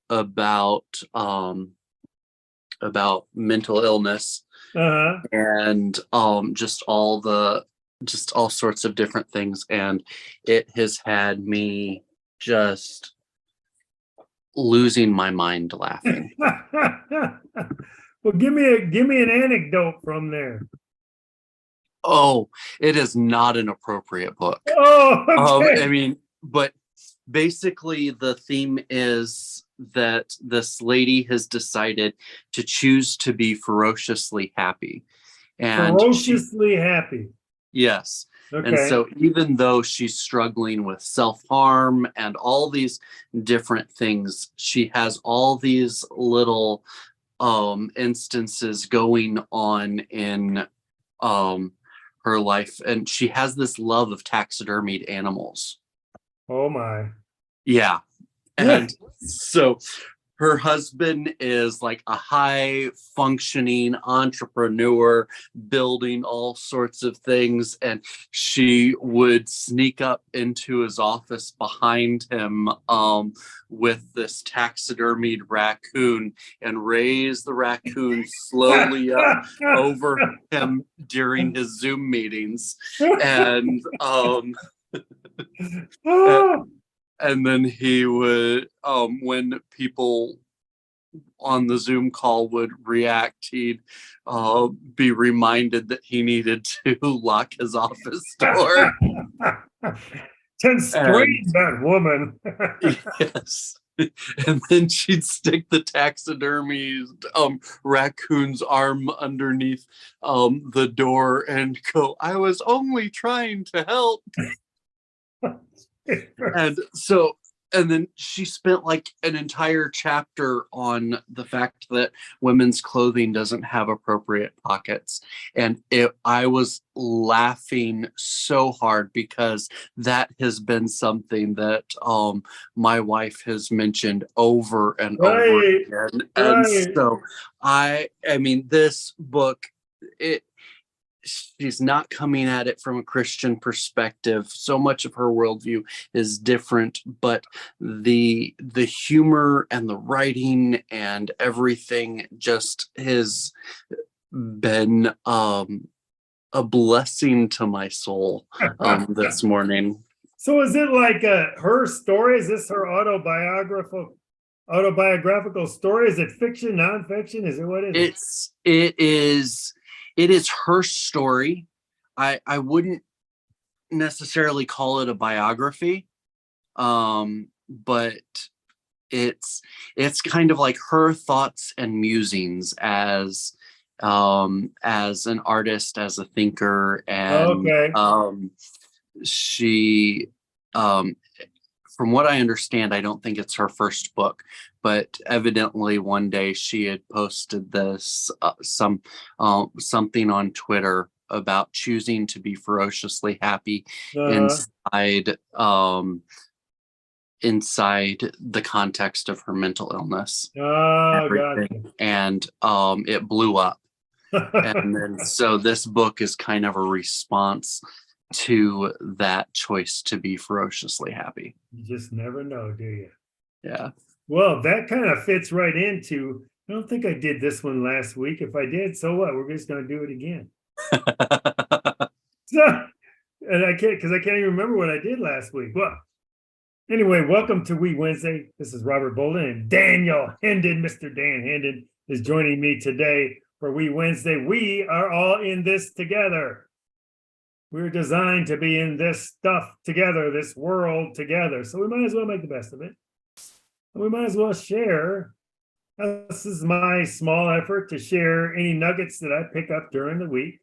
about mental illness Uh-huh. and just all sorts of different things, and it has had me just losing my mind laughing. Well, give me an anecdote from there. Oh, it is not an appropriate book. Oh, I okay. mean, but basically the theme is that this lady has decided to choose to be ferociously happy. And she, Ferociously happy. yes. And Okay. so even though she's struggling with self-harm and all these different things, she has all these little instances going on in um her life, and she has this love of taxidermied animals. Oh my. Yeah. Yeah. And so her husband is like a high functioning entrepreneur building all sorts of things, and she would sneak up into his office behind him with this taxidermied raccoon and raise the raccoon slowly up over him during his Zoom meetings. And Oh, and then he would when people on the Zoom call would react, he'd be reminded that he needed to lock his office door. constrain And that woman. yes. And then she'd stick the taxidermy raccoon's arm underneath the door and go, "I was only trying to help." And so, and then she spent like an entire chapter on the fact that women's clothing doesn't have appropriate pockets. And I was laughing so hard because that has been something that my wife has mentioned over and over Right, again. And right. so I mean, this book, it she's not coming at it from a Christian perspective. So much of her worldview is different, but the humor and the writing and everything just has been a blessing to my soul this morning. So is it like her story? Is this her autobiographical story? Is it fiction, nonfiction? Is it what is it? It is her story. I wouldn't necessarily call it a biography, but it's kind of like her thoughts and musings as an artist, as a thinker, and Okay. she um from what I understand, I don't think it's her first book, but evidently one day she had posted this something on Twitter about choosing to be ferociously happy Uh-huh. inside inside the context of her mental illness, Oh, everything, gotcha. and it blew up. And then so this book is kind of a response to that choice to be ferociously happy. You just never know, do you? Yeah. Well, that kind of fits right into. I don't think I did this one last week. If I did, so what? We're just going to do it again. So, and I can't because I can't even remember what I did last week. Well, anyway, welcome to We Wednesday. This is Robert Bolden and Daniel Hendon. Mr. Dan Hendon is joining me today for We Wednesday. We are all in this together. We're designed to be in this stuff together, this world together. So we might as well make the best of it. And we might as well share. This is my small effort to share any nuggets that I pick up during the week.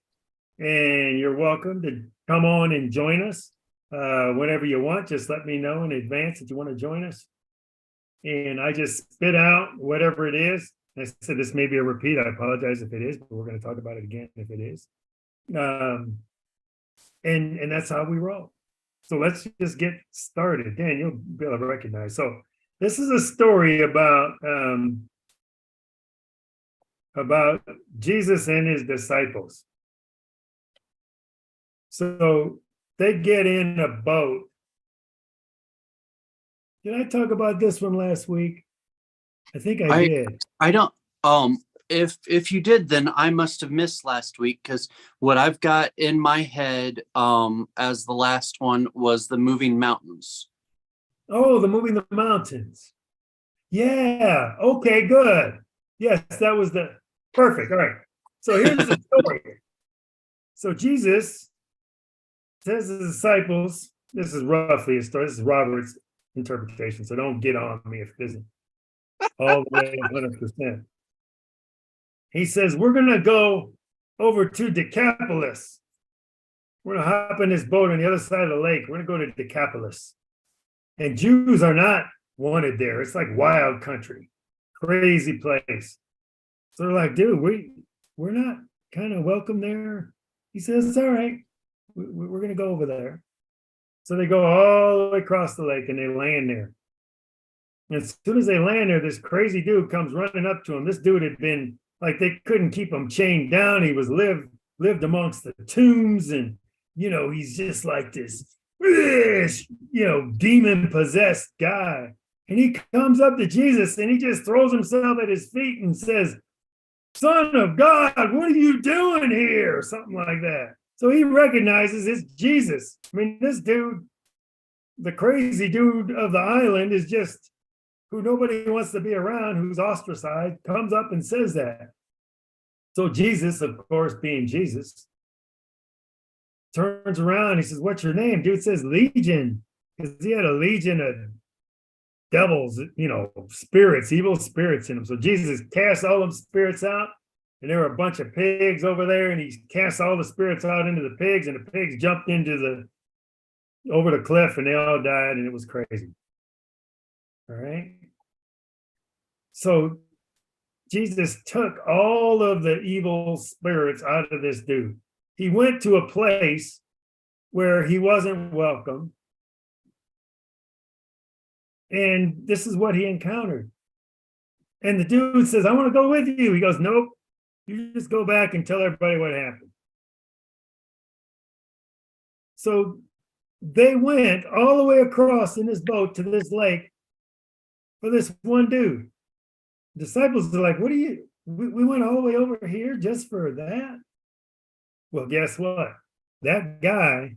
And you're welcome to come on and join us whenever you want. Just let me know in advance that you want to join us. And I just spit out whatever it is. I said this may be a repeat. I apologize if it is, but we're going to talk about it again if it is. And that's how we roll. So let's just get started. Dan, you'll be able to recognize. So this is a story about Jesus and his disciples. So they get in a boat. Did I talk about this one last week? I think I I did. I don't if you did, then I must have missed last week, because what I've got in my head as the last one was the moving mountains. Oh, the moving the mountains. Yeah. Okay, good. Yes, that was the perfect. All right. So here's the story. So Jesus says to the disciples, this is roughly a story. This is Robert's interpretation. So don't get on me if this isn't all the way 100%. He says, we're going to go over to Decapolis. We're going to hop in this boat on the other side of the lake. We're going to go to Decapolis. And Jews are not wanted there. It's like wild country, crazy place. So they're like, dude, we're not kind of welcome there. He says, it's all right. We're going to go over there. So they go all the way across the lake and they land there. And as soon as they land there, this crazy dude comes running up to him. This dude had been like, they couldn't keep him chained down. He was lived amongst the tombs, and he's just like this demon possessed guy. And he comes up to Jesus and he just throws himself at his feet and says, Son of God, what are you doing here? Something like that. So he recognizes it's Jesus. I mean, this dude, the crazy dude of the island, is just who nobody wants to be around, who's ostracized, comes up and says that. So Jesus, of course, being Jesus, turns around. He says, what's your name? Dude says Legion, because he had a legion of devils, spirits, evil spirits in him. So Jesus cast all them spirits out, and there were a bunch of pigs over there, and he cast all the spirits out into the pigs, and the pigs jumped over the cliff, and they all died, and it was crazy. All right. So Jesus took all of the evil spirits out of this dude. He went to a place where he wasn't welcome. And this is what he encountered. And the dude says, I want to go with you. He goes, nope, you just go back and tell everybody what happened. So they went all the way across in this boat to this lake for this one dude. The disciples are like, we went all the way over here just for that? Well, guess what? That guy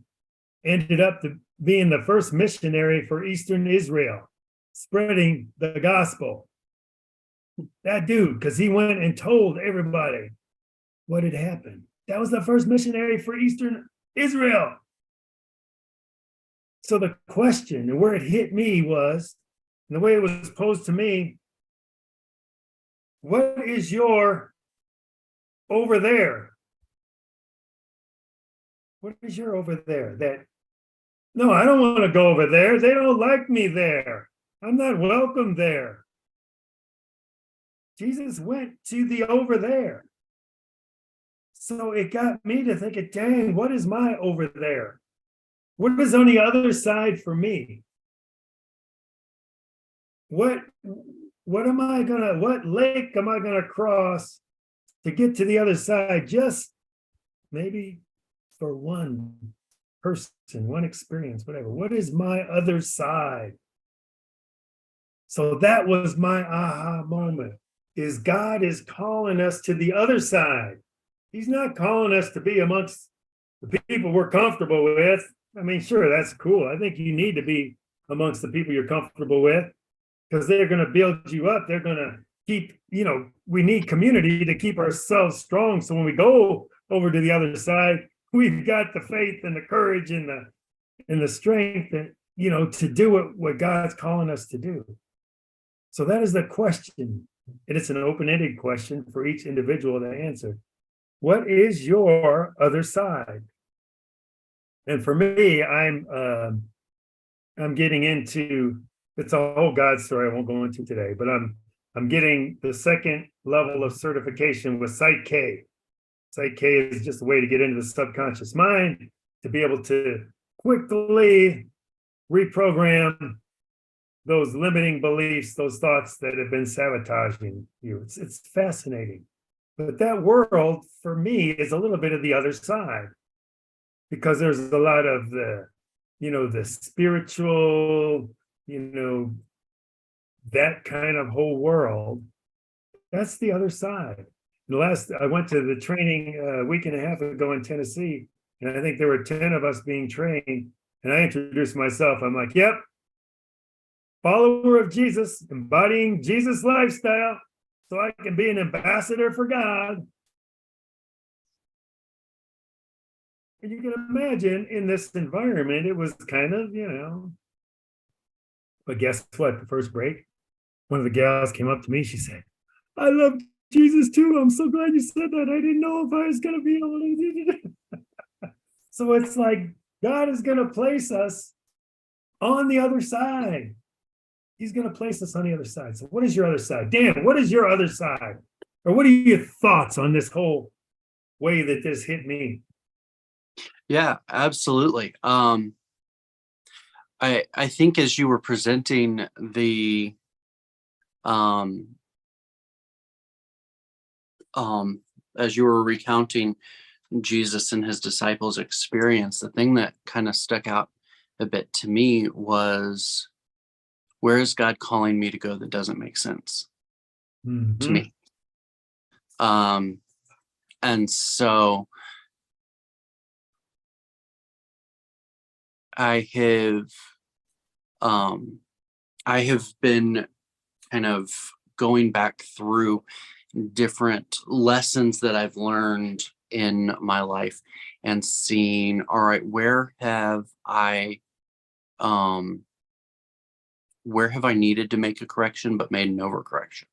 ended up being the first missionary for Eastern Israel, spreading the gospel. That dude, because he went and told everybody what had happened. That was the first missionary for Eastern Israel. So the question, and where it hit me was, and the way it was posed to me, what is your over there? What is your over there? No, I don't want to go over there. They don't like me there. I'm not welcome there. Jesus went to the over there. So it got me to thinking, dang, what is my over there? What is on the other side for me? What lake am I gonna cross to get to the other side? Just maybe for one person, one experience, whatever. What is my other side? So that was my aha moment, is God is calling us to the other side. He's not calling us to be amongst the people we're comfortable with. I mean, sure, that's cool. I think you need to be amongst the people you're comfortable with, because they're going to build you up. They're going to keep, we need community to keep ourselves strong. So when we go over to the other side, we've got the faith and the courage and the strength that, to do what God's calling us to do. So that is the question. And it's an open-ended question for each individual to answer. What is your other side? And for me, I'm getting into, it's a whole God story I won't go into today, but I'm getting the second level of certification with Psych K. Psych K is just a way to get into the subconscious mind, to be able to quickly reprogram those limiting beliefs, those thoughts that have been sabotaging you. It's fascinating. But that world, for me, is a little bit of the other side, because there's a lot of the spiritual, that kind of whole world, that's the other side. I went to the training a week and a half ago in Tennessee, and I think there were 10 of us being trained. And I introduced myself. I'm like, yep, follower of Jesus, embodying Jesus lifestyle, so I can be an ambassador for God. And you can imagine in this environment, it was kind of, but guess what? The first break, one of the gals came up to me. She said, I love Jesus too. I'm so glad you said that. I didn't know if I was going to be able to do it. So it's like God is going to place us on the other side. He's going to place us on the other side. So what is your other side? Dan, what is your other side? Or what are your thoughts on this whole way that this hit me? Yeah, absolutely. I think as you were presenting the as you were recounting Jesus and his disciples' experience, the thing that kind of stuck out a bit to me was, where is God calling me to go that doesn't make sense to me? And so I have been kind of going back through different lessons that I've learned in my life and seeing, all right, where have I needed to make a correction but made an overcorrection?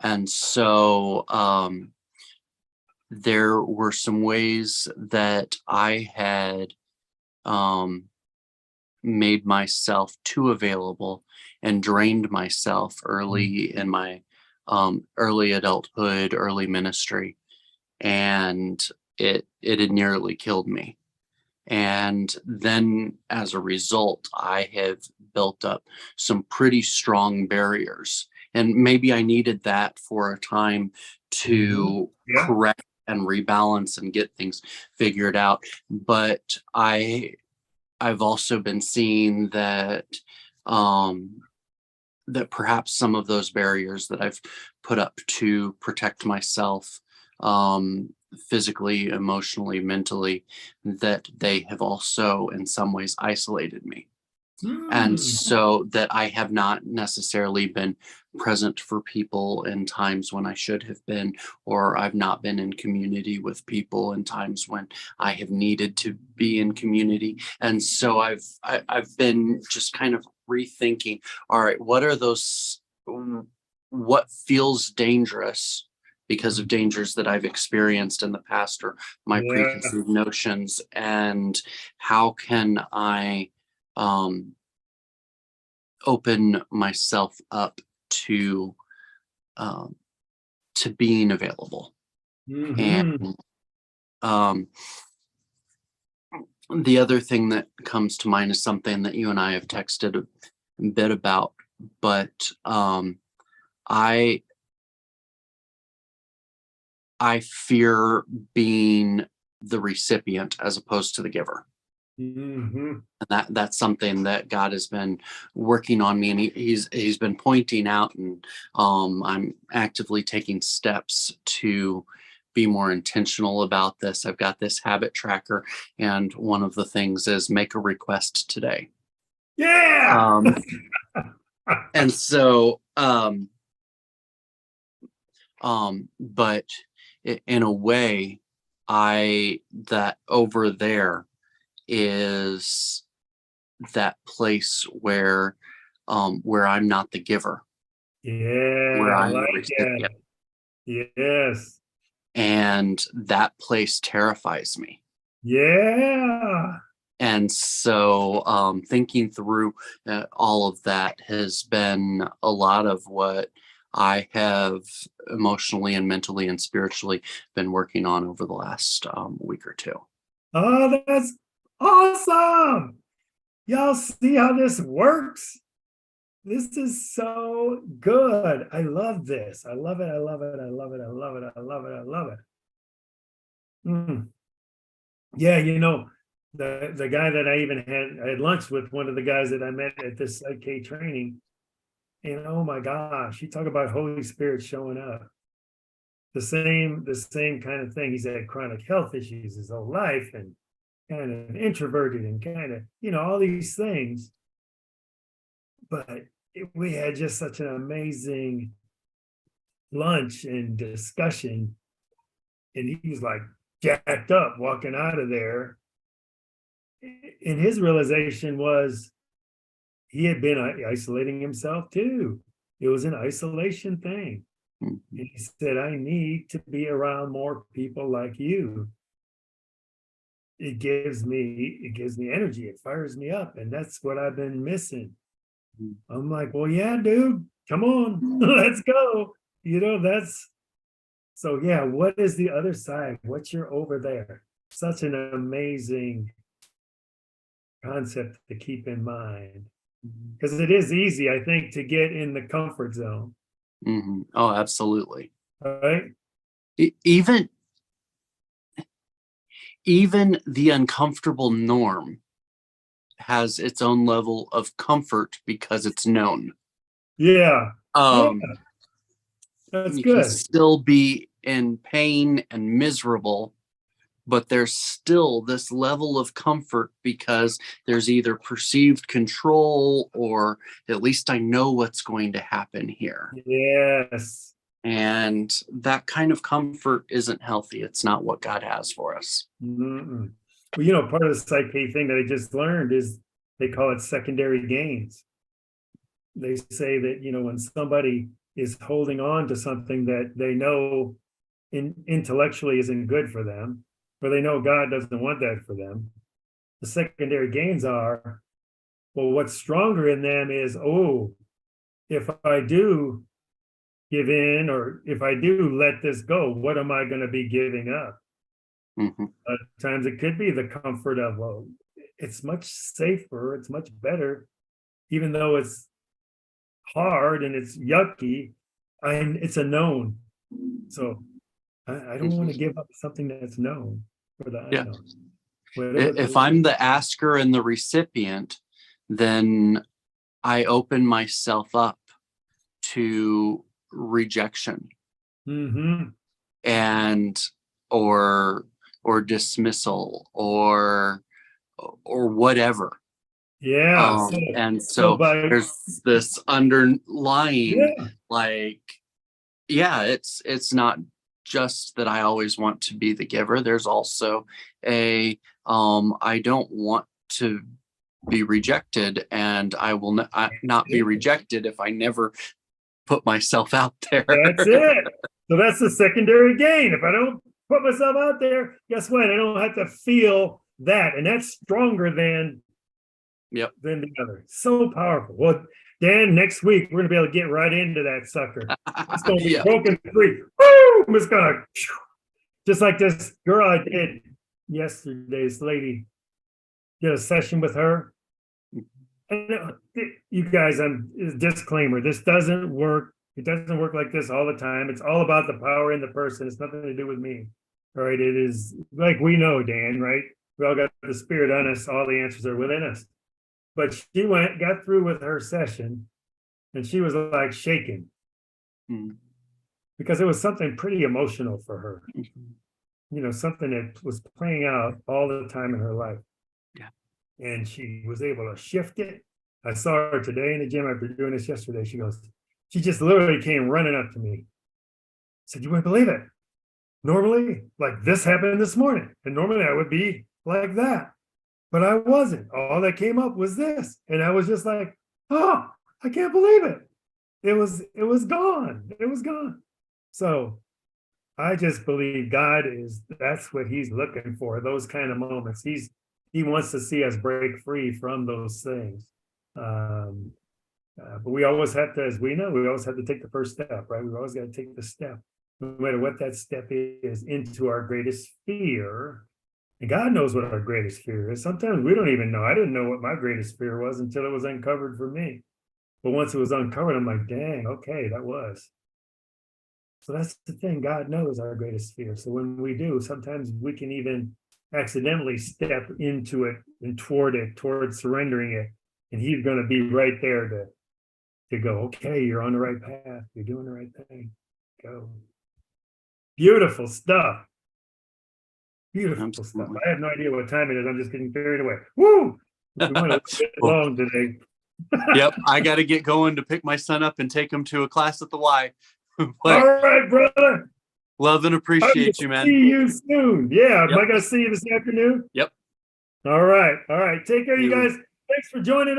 And so there were some ways that I had made myself too available and drained myself early in my early adulthood, early ministry, and it had nearly killed me. And then as a result, I have built up some pretty strong barriers. And maybe I needed that for a time to correct and rebalance and get things figured out. But I've also been seeing that that perhaps some of those barriers that I've put up to protect myself, physically, emotionally, mentally, that they have also in some ways isolated me. And so that I have not necessarily been present for people in times when I should have been, or I've not been in community with people in times when I have needed to be in community. And so I've been just kind of rethinking, all right, what feels dangerous because of dangers that I've experienced in the past or my preconceived notions, and how can I open myself up to being available. And the other thing that comes to mind is something that you and I have texted a bit about, but I fear being the recipient as opposed to the giver. And that's something that God has been working on me, and he's been pointing out, and I'm actively taking steps to be more intentional about this. I've got this habit tracker, and one of the things is make a request today. And so but in a way, that over there is that place where I'm not the giver. Where I'm the recipient. Yes. And that place terrifies me. And so thinking through all of that has been a lot of what I have emotionally and mentally and spiritually been working on over the last week or two. Oh, that's awesome. Y'all see how this works? This is so good. I love this. I love it. I love it. I love it. I love it. I love it. I love it. Yeah, the guy that I had lunch with, one of the guys that I met at this K training, And oh my gosh, you talk about Holy Spirit showing up. The same kind of thing. He's had chronic health issues his whole life and kind of introverted and kind of, all these things. But we had just such an amazing lunch and discussion. And he was like jacked up walking out of there. And his realization was he had been isolating himself too. It was an isolation thing. And he said, I need to be around more people like you. It gives me energy. It fires me up. And that's what I've been missing. I'm like, well, yeah, dude, come on, let's go. So yeah, what is the other side? What's your over there? Such an amazing concept to keep in mind. Because it is easy, I think, to get in the comfort zone. Mm-hmm. Oh, absolutely. Right? Even the uncomfortable norm has its own level of comfort because it's known. Yeah. Yeah. That's you good. can still be in pain and miserable, but there's still this level of comfort because there's either perceived control or at least I know what's going to happen here. Yes. And that kind of comfort isn't healthy. It's not what God has for us. Mm-mm. Well, part of the psyche thing that I just learned is they call it secondary gains. They say that, when somebody is holding on to something that they know intellectually isn't good for them, or they know God doesn't want that for them, the secondary gains are, well, what's stronger in them is, oh, if I do give in, or if I do let this go, what am I going to be giving up? Mm-hmm. Times it could be the comfort of, well, it's much safer, it's much better, even though it's hard and it's yucky, and it's a known. So I don't want to give up something that's known for the unknown. If I'm the asker and the recipient, then I open myself up to rejection. Mm-hmm. And or dismissal or whatever. Yeah. And so there's this underlying, it's not just that I always want to be the giver. There's also I don't want to be rejected, and I will not be rejected if I never put myself out there. That's it. So that's the secondary gain. If I don't put myself out there, guess what? I don't have to feel that. And that's stronger than the other. So powerful. Well, Dan, next week, we're going to be able to get right into that sucker. It's going to be broken free. Boom! It's going to, just like this girl I did yesterday, this lady, did a session with her. And you guys, disclaimer, this doesn't work. It doesn't work like this all the time. It's all about the power in the person. It's nothing to do with me. All right. It is like we know, Dan, right? We all got the Spirit on us. All the answers are within us. But she got through with her session, and she was like shaking because it was something pretty emotional for her. Something that was playing out all the time in her life. And she was able to shift it. I saw her today in the gym after doing this yesterday. She just literally came running up to me. Said, you wouldn't believe it. Normally, like this happened this morning. And normally I would be like that. But I wasn't. All that came up was this. And I was just like, oh, I can't believe it. It was gone. It was gone. So I just believe that's what he's looking for, those kind of moments. He wants to see us break free from those things. But we always have to, as we know, we always have to take the first step, right? We've always got to take the step, no matter what that step is, into our greatest fear. And God knows what our greatest fear is. Sometimes we don't even know. I didn't know what my greatest fear was until it was uncovered for me. But once it was uncovered, I'm like, dang, okay, that was. So that's the thing. God knows our greatest fear. So when we do, sometimes we can even accidentally step into it and toward surrendering it. And he's going to be right there to go, okay, you're on the right path. You're doing the right thing. Go. Beautiful stuff. Beautiful stuff. Absolutely. I have no idea what time it is. I'm just getting carried away. Woo! We went a little bit long today. Yep, I got to get going to pick my son up and take him to a class at the Y. All right, brother. Love and appreciate you, man. See you soon. Yeah, Yep. am I going to see you this afternoon? Yep. All right. All right. Take care, you guys. Thanks for joining us.